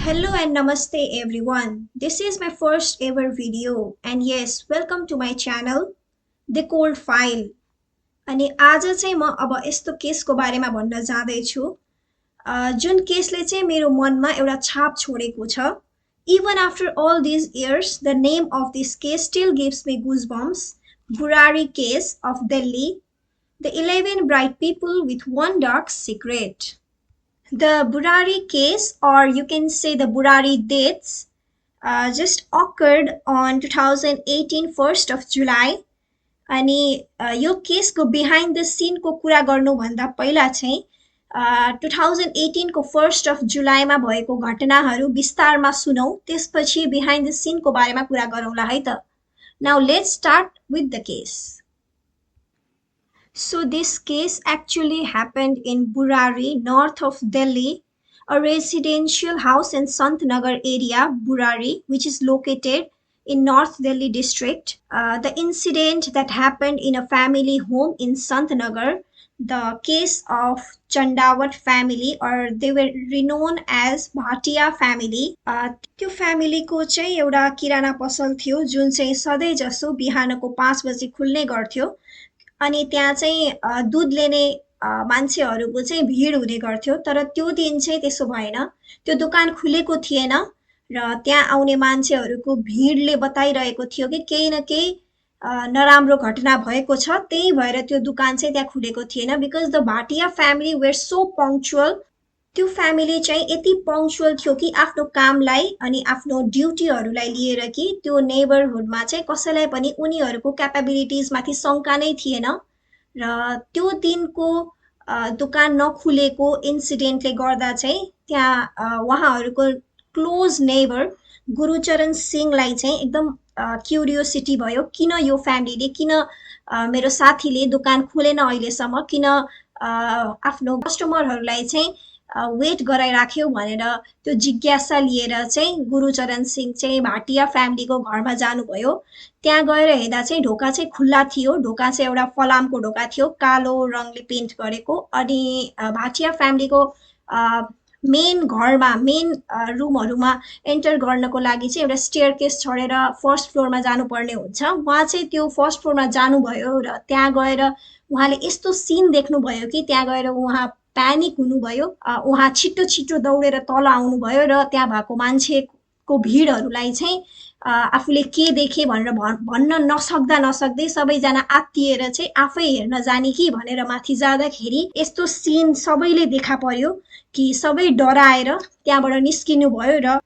Hello and namaste everyone. This is my first ever video and yes, welcome to my channel The Cold File. अनि आज चाहिँ म अब यस्तो केसको बारेमा भन्न जाँदैछु जुन केसले चाहिँ मेरो मनमा एउटा छाप छोडेको छ. Even after all these years, the name of this case still gives me goosebumps. Burari case of Delhi, the 11 bright people with one dark secret. The Burari case, or you can say the Burari deaths, just occurred on 2018 1st of July. अनि यो केसको behind the सिनको कुरा गर्नुभन्दा पहिला चाहिँ 2018 को 1st of जुलाईमा भएको घटनाहरू विस्तारमा सुनौ, त्यसपछि बिहाइन्ड द सिनको बारेमा कुरा गरौँला है त. Now let's start with the case. So this case actually happened in Burari, north of Delhi, a residential house in Santnagar area, Burari, which is located in North Delhi district. The incident that happened in a family home in Santnagar, the case of Chandawat family, or they were renowned as Bhatia family. त्यो फ्यामिलीको चाहिँ एउटा किराना पसल थियो जुन चाहिँ सधैँ जसो बिहानको 5 बजे खुल्ने गर्थ्यो. अनि त्यहाँ चाहिँ दूध लेने मान्छेहरूको चाहिँ भिड हुने गर्थ्यो. तर त्यो दिन चाहिँ त्यसो भएन, त्यो दोकान खुलेको थिएन र त्यहाँ आउने मान्छेहरूको भिडले बताइरहेको थियो कि केही न केही नराम्रो घटना भएको छ, त्यही भएर त्यो दोकान चाहिँ त्यहाँ खुलेको थिएन. Because the Bhatia family were so punctual. त्यो फ्यामिली चाहिँ यति पङ्क्चुअल थियो कि आफ्नो कामलाई अनि आफ्नो ड्युटीहरूलाई लिएर कि त्यो नेबरहुडमा चाहिँ कसैलाई पनि उनीहरूको क्यापेबिलिटिजमाथि शङ्का नै थिएन. र त्यो दिनको दोकान नखुलेको इन्सिडेन्टले गर्दा चाहिँ त्यहाँ उहाँहरूको क्लोज नेबर गुरुचरण सिंहलाई चाहिँ एकदम क्युरियोसिटी भयो, किन यो फ्यामिलीले, किन मेरो साथीले दोकान खोलेन अहिलेसम्म, किन आफ्नो कस्टमरहरूलाई चाहिँ वेट गराइराख्यो भनेर त्यो जिज्ञासा लिएर चाहिँ गुरुचरण सिंह चाहिँ भाटिया फ्यामिलीको घरमा जानुभयो. त्यहाँ गएर हेर्दा चाहिँ ढोका चाहिँ खुल्ला थियो. ढोका चाहिँ एउटा फलामको ढोका थियो, कालो रङले पेन्ट गरेको. अनि भाटिया फ्यामिलीको मेन घरमा मेन रुमहरूमा एन्टर गर्नको लागि चाहिँ एउटा स्टेयरकेस चढेर फर्स्ट फ्लोरमा जानुपर्ने हुन्छ. उहाँ चाहिँ त्यो फर्स्ट फ्लोरमा जानुभयो र त्यहाँ गएर उहाँले यस्तो सिन देख्नुभयो कि त्यहाँ गएर उहाँ प्यानिक हुनुभयो. उहाँ छिटो छिटो दौडेर तल आउनुभयो र त्यहाँ भएको मान्छेको भिडहरूलाई चाहिँ आफूले के देखे भनेर भन्न नसक्दै सबैजना आत्तिएर चाहिँ आफै हेर्न जाने कि भनेर माथि जाँदाखेरि यस्तो सिन सबैले देखा पर्यो कि सबै डराएर त्यहाँबाट निस्किनु भयो. र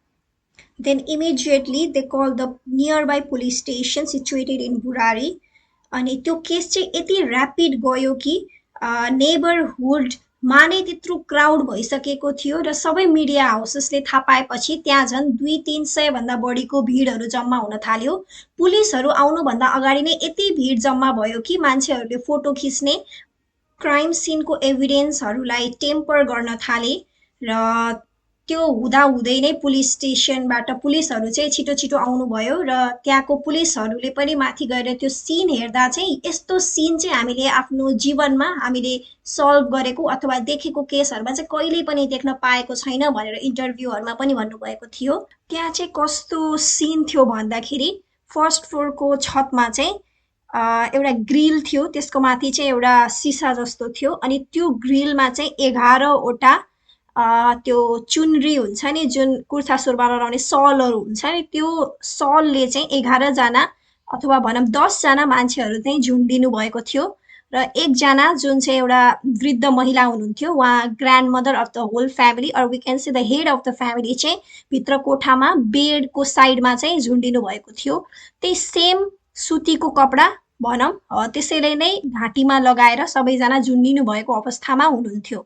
then immediately they called the nearby police station situated in Burari. अनि त्यो केस चाहिँ यति ऱ्यापिड गयो कि नेबरहुड माने त्यत्रो क्राउड भइसकेको थियो र सबै मिडिया हाउसेसले थाहा पाएपछि त्यहाँ झन् 200-300 भन्दा बढीको भिडहरू जम्मा हुन थाल्यो. पुलिसहरू आउनुभन्दा अगाडि नै यति भिड जम्मा भयो कि मान्छेहरूले फोटो खिच्ने, क्राइम सिनको एभिडेन्सहरूलाई टेम्पर गर्न थाले. र त्यो हुँदै नै पुलिस स्टेसनबाट पुलिसहरू चाहिँ छिटो छिटो आउनुभयो र त्यहाँको पुलिसहरूले पनि माथि गएर त्यो सिन हेर्दा चाहिँ यस्तो सिन चाहिँ हामीले आफ्नो जीवनमा हामीले सल्भ गरेको अथवा देखेको केसहरूमा चाहिँ कहिल्यै पनि देख्न पाएको छैन भनेर इन्टरभ्यूहरूमा पनि भन्नुभएको थियो. त्यहाँ चाहिँ कस्तो सिन थियो भन्दाखेरि फर्स्ट फ्लोरको छतमा चाहिँ एउटा ग्रिल थियो, त्यसको माथि चाहिँ एउटा सिसा जस्तो थियो. अनि त्यो ग्रिलमा चाहिँ 11वटा त्यो चुनरी हुन्छ नि, जुन कुर्ता सुरुवाल लगाउने सलहरू हुन्छ नि, त्यो सलले चाहिँ 11 जना अथवा भनौँ 10 जना मान्छेहरू चाहिँ झुन्डिनु भएको थियो. र एकजना जुन चाहिँ एउटा वृद्ध महिला हुनुहुन्थ्यो, उहाँ grand mother of the whole family are we can say the head of the family चाहिँ भित्र कोठामा बेडको साइडमा चाहिँ झुन्डिनु भएको थियो. त्यही सेम सुतीको कपडा भनौँ त्यसैले नै घाँटीमा लगाएर सबैजना झुन्डिनु भएको अवस्थामा हुनुहुन्थ्यो.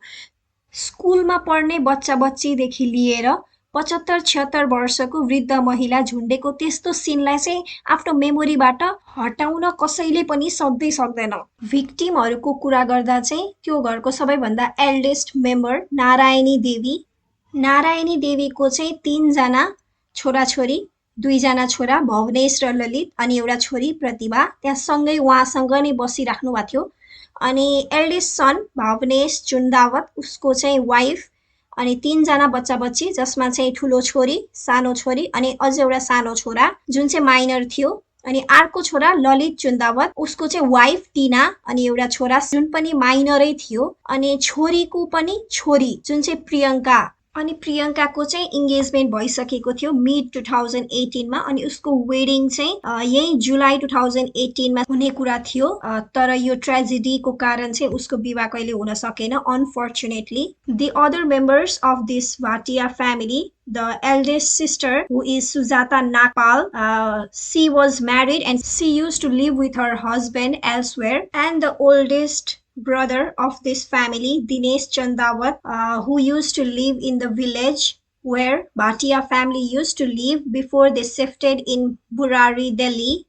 स्कुलमा पढ्ने बच्चा बच्चीदेखि लिएर 75-76 वर्षको वृद्ध महिला झुन्डेको त्यस्तो सिनलाई चाहिँ आफ्नो मेमोरीबाट हटाउन कसैले पनि सक्दैन. भिक्टिमहरूको कुरा गर्दा चाहिँ त्यो घरको सबैभन्दा एल्डेस्ट मेम्बर नारायणी देवीको चाहिँ 3 जना छोराछोरी, 2 जना छोरा भवनेश र ललित अनि एउटा छोरी प्रतिभा त्यहाँ सँगै उहाँसँग नै बसिराख्नु भएको थियो. अनि एल्डेस्ट सन भावनेश चुन्दावत, उसको चाहिँ वाइफ अनि 3 जना बच्चा बच्ची जसमा चाहिँ ठुलो छोरी सानो छोरी अनि अझ एउटा सानो छोरा जुन चाहिँ माइनर थियो अनि अर्को छोरा ललित चुन्दावत उसको चाहिँ वाइफ टिना अनि एउटा छोरा जुन पनि माइनरै थियो अनि छोरीको पनि छोरी जुन चाहिँ प्रियङ्का अनि प्रियङ्काको चाहिँ इङ्गेजमेन्ट भइसकेको थियो मिड 2018 मा अनि उसको वेडिङ चाहिँ यही जुलाई 2018 मा हुने कुरा थियो तर यो ट्रेजेडीको कारण चाहिँ उसको विवाह कहिले हुन सकेन unfortunately the other members of this Bhatia family the eldest sister who is Sujata Nagpal she was married and she used to live with her husband elsewhere and the oldest brother of this family Dinesh Chandawat who used to live in the village where Bhatia family used to live before they shifted in Burari Delhi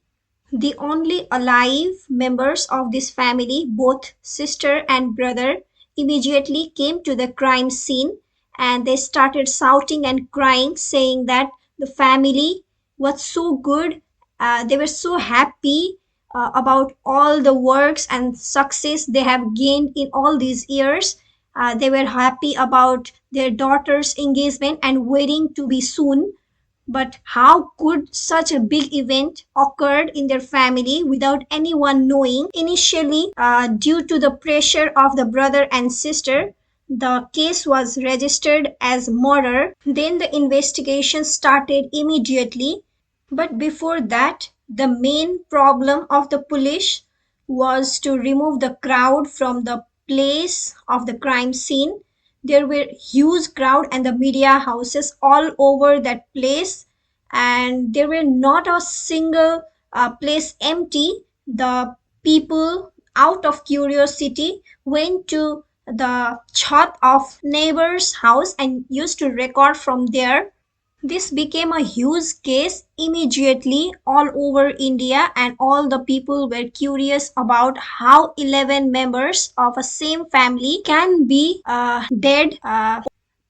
the only alive members of this family both sister and brother immediately came to the crime scene and they started shouting and crying, saying that the family was so good. They were so happy about all the works and success they have gained in all these years. They were happy about their daughter's engagement and waiting to be soon. But how could such a big event occurred in their family without anyone knowing? Initially, due to the pressure of the brother and sister, the case was registered as murder. Then the investigation started immediately. But before that, the main problem of the police was to remove the crowd from the place of the crime scene. There were huge crowd and the media houses all over that place and there were not a single place empty. The people out of curiosity went to the chat of neighbor's house and used to record from there. This became a huge case immediately all over India, and all the people were curious about how 11 members of a same family can be dead.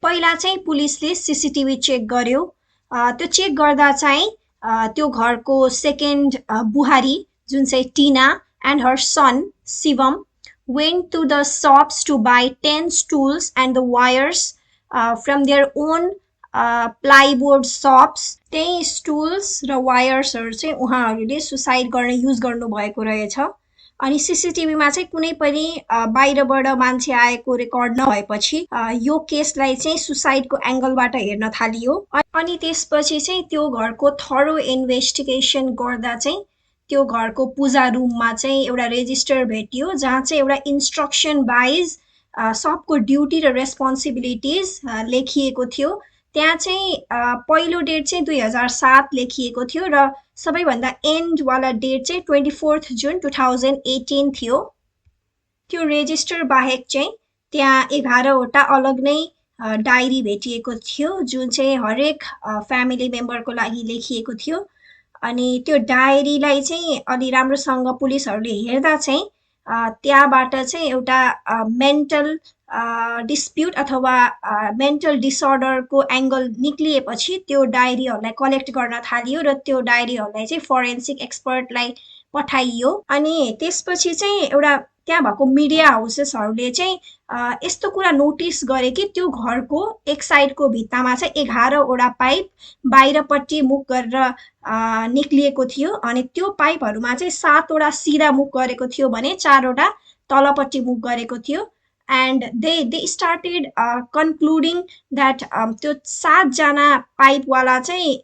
पहिला चाहिँ पुलिसले CCTV check गर्यो त्यो check गर्दा चाहिँ त्यो घरको second बुहारी जुन चाहिँ टिना and her son Shivam went to the shops to buy 10 stools and the wires from their own प्लाइबोर्ड shops त्यही स्टुल्स र वायर्सहरू चाहिँ उहाँहरूले सुसाइड गर्न युज गर्नु भएको रहेछ अनि सीसीटीभीमा चाहिँ कुनै पनि बाहिरबाट मान्छे आएको रेकर्ड नभएपछि यो केसलाई चाहिँ सुसाइडको एंगलबाट हेर्न थालियो अनि त्यसपछि चाहिँ त्यो घरको थरो इन्भेस्टिगेसन गर्दा चाहिँ त्यो घरको पूजा रुममा चाहिँ एउटा रेजिस्टर भेटियो जहाँ चाहिँ एउटा इन्स्ट्रक्सन वाइज सबको ड्युटी र रेस्पोन्सिबिलिटिज लेखिएको थियो त्यहाँ चाहिँ पहिलो डेट चाहिँ 2007 लेखिएको थियो र सबैभन्दा एन्ड वाला डेट चाहिँ 24 जुन 2018 थियो त्यो रेजिस्टर बाहेक चाहिँ त्यहाँ 11 वटा अलग नै डायरी भेटिएको थियो जुन चाहिँ हरेक फ्यामिली मेम्बरको लागि लेखिएको थियो अनि त्यो डायरीलाई चाहिँ अलि राम्रोसँग पुलिसहरूले हेर्दा चाहिँ त्यहाँबाट चाहिँ एउटा मेन्टल डिस्प्युट अथवा मेन्टल डिसअर्डरको एंगल निक्लिएपछि त्यो डायरीहरूलाई कलेक्ट गर्न थालियो र त्यो डायरीहरूलाई चाहिँ फोरेन्सिक एक्सपर्टलाई पठाइयो अनि त्यसपछि चाहिँ एउटा त्यहाँ भएको मिडिया हाउसेसहरूले चाहिँ यस्तो कुरा नोटिस गरे कि त्यो घरको एक साइडको भित्तामा चाहिँ 11 वटा पाइप बाहिरपट्टि मुख गरेर निक्लिएको थियो अनि त्यो पाइपहरूमा चाहिँ 7 वटा सिधा मुख गरेको थियो भने 4 वटा तलपट्टि मुख गरेको थियो and they started concluding that त्यो 7 जना पाइप वाला चाहिँ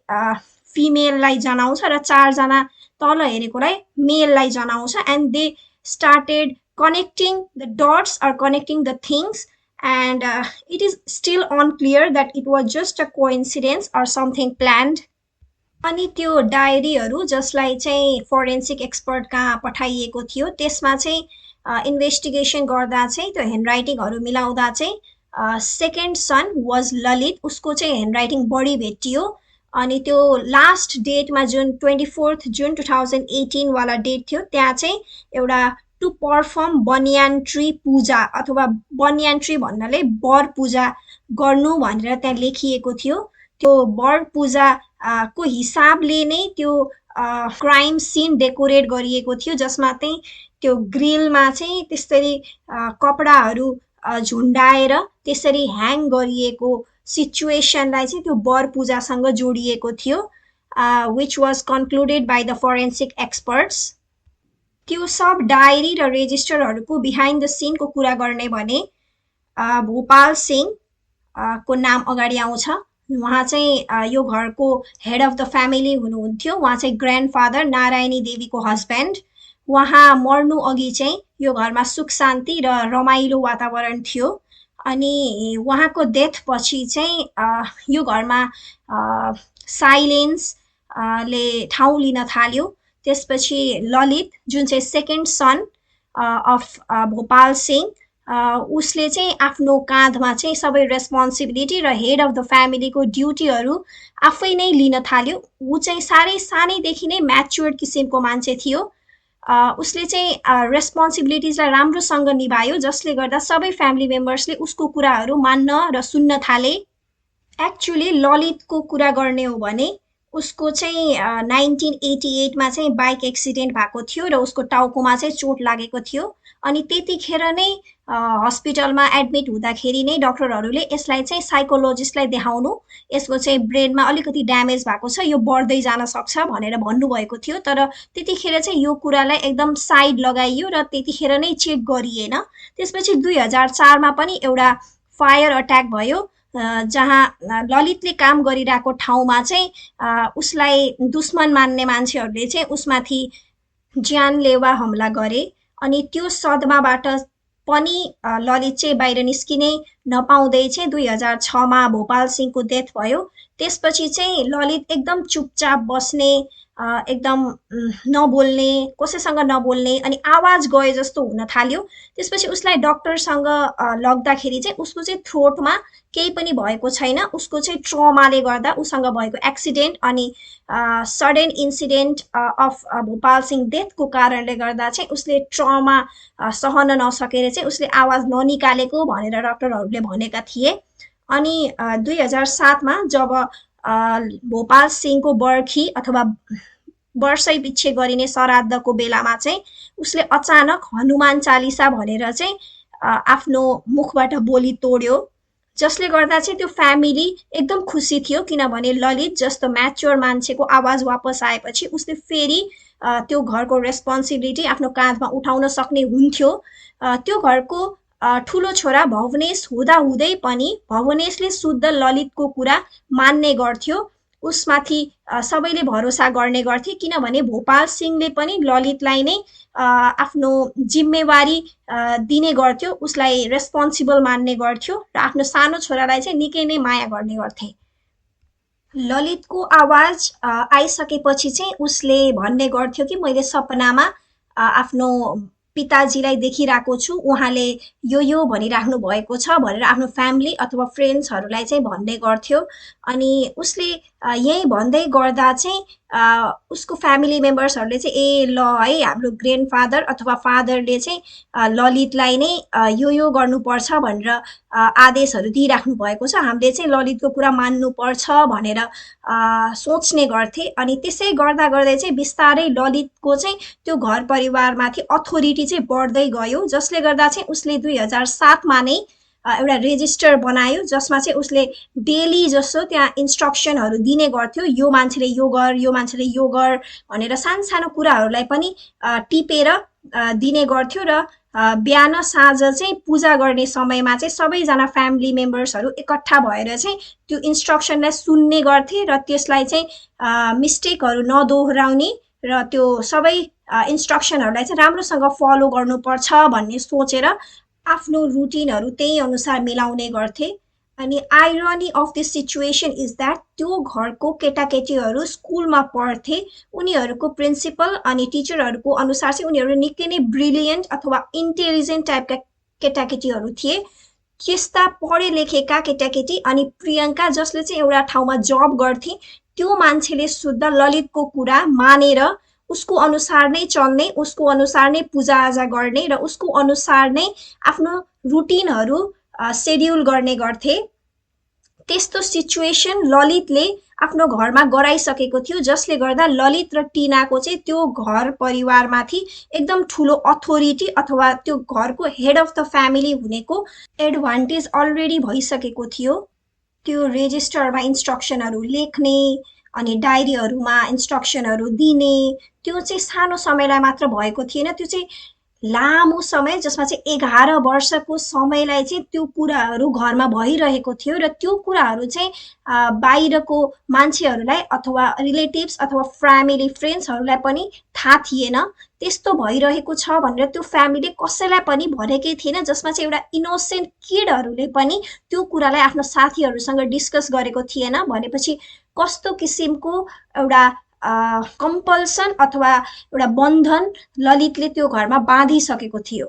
फिमेललाई जनाउँछ र 4 जना तल हेरेकोलाई मेललाई जनाउँछ and they started connecting the dots or connecting the things and it is still unclear that it was just a coincidence or something planned अनि त्यो डायरीहरू जसलाई चाहिँ फोरेन्सिक एक्सपर्ट कहाँ पठाइएको थियो त्यसमा चाहिँ इन्भेस्टिगेसन गर्दा चाहिँ त्यो ह्यान्डराइटिङहरू मिलाउँदा चाहिँ सेकेन्ड सन वाज ललित उसको चाहिँ ह्यान्डराइटिङ बढी भेटियो अनि त्यो लास्ट डेटमा जुन 24 जुन 2018 वाला डेट थियो त्यहाँ चाहिँ एउटा टु पर्फर्म बनियान ट्री पूजा अथवा बनियान ट्री भन्नाले बर पूजा गर्नु भनेर त्यहाँ लेखिएको थियो त्यो बर पूजा को हिसाबले नै त्यो क्राइम सीन डेकोरेट गरिएको थियो जसमा चाहिँ त्यो ग्रिलमा चाहिँ त्यसरी कपडाहरू झुन्डाएर त्यसरी ह्याङ गरिएको सिचुएसनलाई चाहिँ त्यो वर पूजासँग जोडिएको थियो, which was concluded by the forensic experts. त्यो सब डायरी र रेजिस्टरहरूको बिहाइन्ड द सिनको कुरा गर्ने भने भोपाल सिंह को नाम अगाडि आउँछ। उहाँ चाहिँ यो घरको हेड अफ द फ्यामिली हुनुहुन्थ्यो। उहाँ चाहिँ ग्रान्डफादर नारायणी देवीको हस्बेन्ड। उहाँ मर्नु अघि चाहिँ यो घरमा सुख शान्ति र रमाइलो वातावरण थियो। अनि उहाँको डेथ पछि चाहिँ यो घरमा साइलेन्स ले ठाउँ लिन थाल्यो। त्यसपछि ललित जुन चाहिँ second sun of Bhopal Singh उसले चाहिँ आफ्नो काँधमा चाहिँ सबै रेस्पोन्सिबिलिटी र हेड अफ द फ्यामिलीको ड्युटीहरू आफै नै लिन थाल्यो। ऊ चाहिँ साह्रै सानैदेखि नै म्याच्योर्ड किसिमको मान्छे थियो। उसले चाहिँ रेस्पोन्सिबिलिटिजलाई राम्रोसँग निभायो, जसले गर्दा सबै फ्यामिली मेम्बर्सले उसको कुराहरू मान्न र सुन्न थाले। एक्चुअली ललितको कुरा गर्ने हो भने उसको चाहिँ 1988 मा चाहिँ बाइक एक्सिडेन्ट भएको थियो र उसको टाउकोमा चाहिँ चोट लागेको थियो। अनि त्यतिखेर नै हस्पिटलमा एडमिट हुँदाखेरि नै डाक्टरहरूले यसलाई चाहिँ साइकोलोजिस्टलाई देखाउनु, यसको चाहिँ ब्रेनमा अलिकति ड्यामेज भएको छ, यो बढ्दै जान सक्छ भनेर भन्नुभएको थियो। तर त्यतिखेर चाहिँ यो कुरालाई एकदम साइड लगाइयो र त्यतिखेर नै चेक गरिएन। त्यसपछि 2004 मा पनि एउटा फायर अट्याक भयो, जहाँ ललितले काम गरिरहेको ठाउँमा चाहिँ उसलाई दुश्मन मान्ने मान्छेहरूले चाहिँ उसमाथि जानलेवा हमला गरे। अनि त्यो सदमाबाट पनि ललित चाहिँ बाहिर निस्किनै नपाउँदै चाहिँ 2006 मा भोपाल सिंहको डेथ भयो। त्यसपछि चाहिँ ललित एकदम चुपचाप बस्ने, एकदम नबोल्ने, कसैसँग नबोल्ने, अनि आवाज गए जस्तो हुन थाल्यो। त्यसपछि उसलाई डाक्टरसँग लग्दाखेरि चाहिँ उसको चाहिँ थ्रोटमा केही पनि भएको छैन। उसको चाहिँ ट्रमाले गर्दा उसँग भएको एक्सिडेन्ट अनि sudden incident of Bhopal Singh डेथको कारणले गर्दा चाहिँ उसले ट्रमा सहन नसकेर चाहिँ उसले आवाज ननिकालेको भनेर डाक्टरहरूले भनेका थिए। अनि 2007 मा जब भोपाल सिंहको बर्खी अथवा वर्षै पछि गरिने श्राद्धको बेलामा चाहिँ उसले अचानक हनुमान चालिसा भनेर चाहिँ आफ्नो मुखबाट बोली तोड्यो, जसले गर्दा चाहिँ त्यो फ्यामिली एकदम खुसी थियो। किनभने ललित जस्तो म्याच्योर मान्छेको आवाज वापस आएपछि उसले फेरि त्यो घरको रेस्पोन्सिबिलिटी आफ्नो काँधमा उठाउन सक्ने हुन्थ्यो। त्यो घरको ठुलो छोरा भवनेश हुँदाहुँदै पनि भवनेशले शुद्ध ललितको कुरा मान्ने गर्थ्यो, उसमाथि सबैले भरोसा गर्ने गर्थे। किनभने भोपाल सिंहले पनि ललितलाई नै आफ्नो जिम्मेवारी दिने गर्थ्यो, उसलाई रेस्पोन्सिबल मान्ने गर्थ्यो र आफ्नो सानो छोरालाई चाहिँ निकै नै माया गर्ने गर्थे। ललितको आवाज आइसकेपछि चाहिँ उसले भन्ने गर्थ्यो कि मैले सपनामा आफ्नो पिताजीलाई देखिरहेको छु, उहाँले यो भनिराख्नु भएको छ भनेर आफ्नो फ्यामिली अथवा फ्रेन्ड्सहरूलाई चाहिँ भन्ने गर्थ्यो। अनि उसले यही भन्दै गर्दा चाहिँ उसको फ्यामिली मेम्बर्सहरूले चाहिँ ए ल है हाम्रो ग्रान्डफादर अथवा फादरले चाहिँ ललितलाई नै यो गर्नुपर्छ भनेर आदेशहरू दिइराख्नु भएको छ, हामीले चाहिँ ललितको कुरा मान्नुपर्छ भनेर सोच्ने गर्थे। अनि त्यसै गर्दा गर्दै चाहिँ बिस्तारै ललितको चाहिँ त्यो घर परिवारमाथि अथोरिटी चाहिँ बढ्दै गयो, जसले गर्दा चाहिँ उसले 2007 मा नै एउटा रेजिस्टर बनायो, जसमा चाहिँ उसले डेली जस्तो त्यहाँ इन्स्ट्रक्सनहरू दिने गर्थ्यो, यो मान्छेले यो गर, यो मान्छेले यो गर भनेर सानो कुराहरूलाई पनि टिपेर दिने गर्थ्यो। र बिहान साँझ चाहिँ पूजा गर्ने समयमा चाहिँ सबैजना फ्यामिली मेम्बर्सहरू एकट्ठा भएर चाहिँ त्यो इन्स्ट्रक्सनलाई सुन्ने गर्थे र त्यसलाई चाहिँ मिस्टेकहरू नदोहोऱ्याउने र त्यो सबै इन्स्ट्रक्सनहरूलाई चाहिँ राम्रोसँग फलो गर्नुपर्छ भन्ने सोचेर आफ्नो रुटिनहरू त्यही अनुसार मिलाउने गर्थे। अनि irony of this situation is that त्यो घरको केटाकेटीहरू स्कुलमा पढ्थे, उनीहरूको प्रिन्सिपल अनि टिचरहरूको अनुसार चाहिँ उनीहरू निकै नै ब्रिलियन्ट अथवा इन्टेलिजेन्ट टाइपका केटाकेटीहरू थिए। त्यस्ता पढे लेखेका केटाकेटी अनि प्रियङ्का जसले चाहिँ एउटा ठाउँमा जब गर्थे, त्यो मान्छेले शुद्ध ललितको कुरा मानेर उसको अनुसार नै चल्ने, उसको अनुसार नै पूजाआजा गर्ने र उसको अनुसार नै आफ्नो रुटिनहरू सेड्युल गर्ने गर्थे। त्यस्तो सिचुएसन ललितले आफ्नो घरमा गराइसकेको थियो, जसले गर्दा ललित र टिनाको चाहिँ त्यो घर परिवारमाथि एकदम ठुलो अथोरिटी अथवा त्यो घरको हेड अफ द फ्यामिली हुनेको एडभान्टेज अलरेडी भइसकेको थियो। त्यो रेजिस्टरमा इन्स्ट्रक्सनहरू लेख्ने अनि डायरीहरूमा इन्स्ट्रक्सनहरू दिने त्यो चाहिँ सानो समयलाई मात्र भएको थिएन, त्यो चाहिँ लामो समय, जसमा चाहिँ 11 वर्षको समयलाई चाहिँ त्यो कुराहरू घरमा भइरहेको थियो र त्यो कुराहरू चाहिँ बाहिरको मान्छेहरूलाई अथवा रिलेटिभ्स अथवा फ्यामिली फ्रेन्ड्सहरूलाई पनि थाहा थिएन। त्यस्तो भइरहेको छ भनेर त्यो फ्यामिलीले कसैलाई पनि भनेकै थिएन, जसमा चाहिँ एउटा इनोसेन्ट किडहरूले पनि त्यो कुरालाई आफ्नो साथीहरूसँग डिस्कस गरेको थिएन। भनेपछि कस्तो किसिमको एउटा कम्पल्सन अथवा एउटा बन्धन ललितले त्यो घरमा बाँधिसकेको थियो।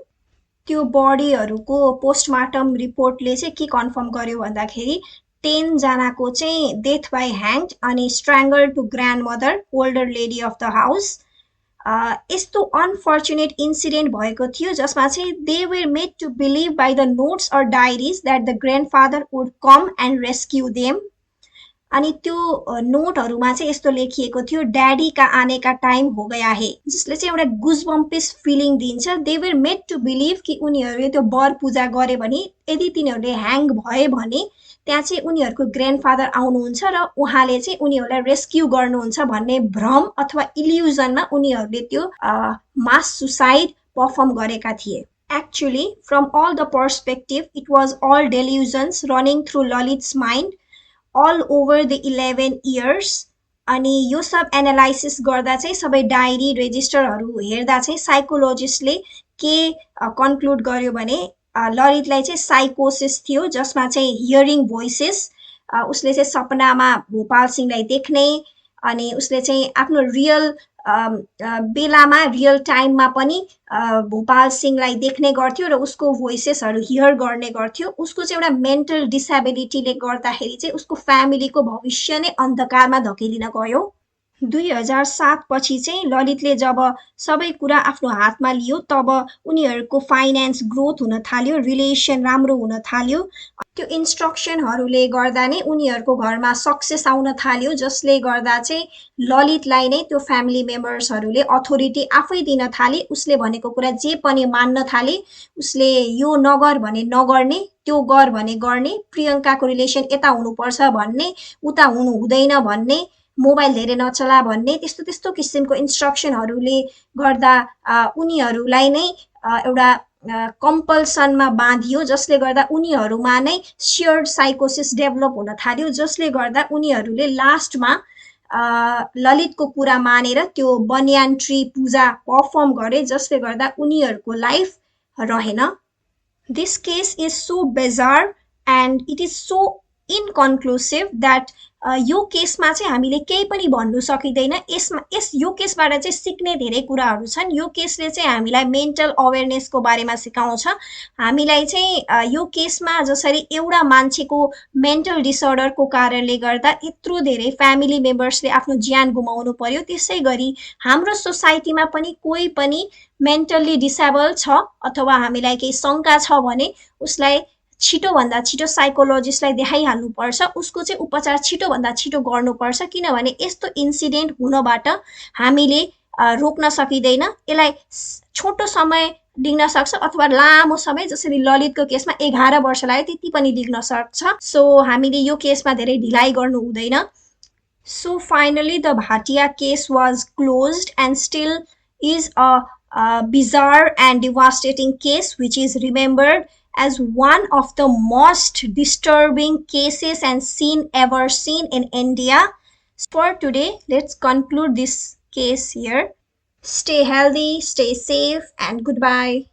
त्यो बडीहरूको पोस्टमार्टम रिपोर्टले चाहिँ के कन्फर्म गर्यो भन्दाखेरि 10 जनाको चाहिँ डेथ बाई ह्याङ्ड अनि strangle to grand mother, older lady of the house, यस्तो अनफर्चुनेट इन्सिडेन्ट भएको थियो, जसमा चाहिँ they were made to believe by the notes or diaries that the grandfather would come and rescue them. अनि त्यो नोटहरूमा चाहिँ यस्तो लेखिएको थियो, ड्याडी का आने का टाइम हो गया है, जसले चाहिँ एउटा गुजबम्पिस फिलिङ दिन्छ। They were made to believe कि उनीहरूले त्यो वर पूजा गरे भने यदि तिनीहरूले ह्याङ भए भने त्यहाँ चाहिँ उनीहरूको ग्रान्डफादर आउनुहुन्छ र उहाँले चाहिँ उनीहरूलाई रेस्क्यु गर्नुहुन्छ भन्ने भ्रम अथवा इल्युजनमा उनीहरूले त्यो मास सुसाइड पर्फर्म गरेका थिए। Actually from all the perspective it was all delusions running through Lalit's mind all over the 11 years। अनि यो सब एनालाइसिस गर्दा चाहिँ सबै डायरी रेजिस्टरहरू हेर्दा चाहिँ साइकोलोजिस्टले के कन्क्लुड गर्यो भने ललितलाई चाहिँ साइकोसिस थियो, जसमा चाहिँ हियरिङ भोइसेस, उसले चाहिँ सपनामा भोपाल सिंहलाई देख्ने अनि उसले चाहिँ आफ्नो रियल बेलामा रियल टाइममा पनि भोपाल सिंहलाई देख्ने गर्थ्यो र उसको भोइसेसहरू हियर गर्ने गर्थ्यो। उसको चाहिँ एउटा मेन्टल डिसेबिलिटीले गर्दाखेरि चाहिँ उसको फ्यामिलीको भविष्य नै अन्धकारमा धकेलिन गयो। 2007 पछि चाहिँ ललितले जब सबै कुरा आफ्नो हातमा लियो तब उनीहरूको फाइनेन्स ग्रोथ हुन थाल्यो, रिलेसन राम्रो हुन थाल्यो। त्यो इन्स्ट्रक्सनहरूले गर्दा नै उनीहरूको घरमा सक्सेस आउन थाल्यो, जसले गर्दा चाहिँ ललितलाई नै त्यो फ्यामिली मेम्बर्सहरूले अथोरिटी आफै दिन थाले। उसले भनेको कुरा जे पनि मान्न थाले। उसले यो नगर भने नगर्ने, त्यो गर भने गर्ने, प्रियङ्काको रिलेसन यता हुनुपर्छ भन्ने, उता हुनु हुँदैन भन्ने, मोबाइल धेरै नचला भन्ने, त्यस्तो त्यस्तो किसिमको इन्स्ट्रक्सनहरूले गर्दा उनीहरूलाई नै एउटा कम्पल्सनमा बाँधियो, जसले गर्दा उनीहरूमा नै सेयर्ड साइकोसिस डेभलप हुन थाल्यो, जसले गर्दा उनीहरूले लास्टमा ललितको कुरा मानेर त्यो बनियान ट्री पूजा पर्फर्म गरे, जसले गर्दा उनीहरूको लाइफ रहेन। This case is so bizarre and it is so inconclusive that यो केसमा चाहिँ हामीले केही पनि भन्नु सकिँदैन। यो केसबाट चाहिँ सिक्ने धेरै कुराहरू छन्। यो केसले चाहिँ हामीलाई मेन्टल अवेरनेसको बारेमा सिकाउँछ। हामीलाई चाहिँ यो केसमा जसरी एउटा मान्छेको मेन्टल डिसअर्डरको कारणले गर्दा यत्रो धेरै फ्यामिली मेम्बर्सले आफ्नो ज्यान गुमाउनु पर्यो, त्यसै गरी हाम्रो सोसाइटीमा पनि कोही पनि मेन्टल्ली डिसेबल छ अथवा हामीलाई केही शङ्का छ भने उसलाई छिटोभन्दा छिटो साइकोलोजिस्टलाई देखाइहाल्नुपर्छ। उसको चाहिँ उपचार छिटोभन्दा छिटो गर्नुपर्छ, किनभने यस्तो इन्सिडेन्ट हुनबाट हामीले रोक्न सकिँदैन। यसलाई छोटो समय लिन सक्छ अथवा लामो समय, जसरी ललितको केसमा 11 वर्ष लाग्यो त्यति पनि लिन सक्छ। सो हामीले यो केसमा धेरै ढिलाइ गर्नु हुँदैन। So finally the Bhatia case was closed and still is a bizarre and devastating case which is remembered as one of the most disturbing cases and scene ever seen in India. For today, let's conclude this case here. Stay healthy, stay safe, and goodbye.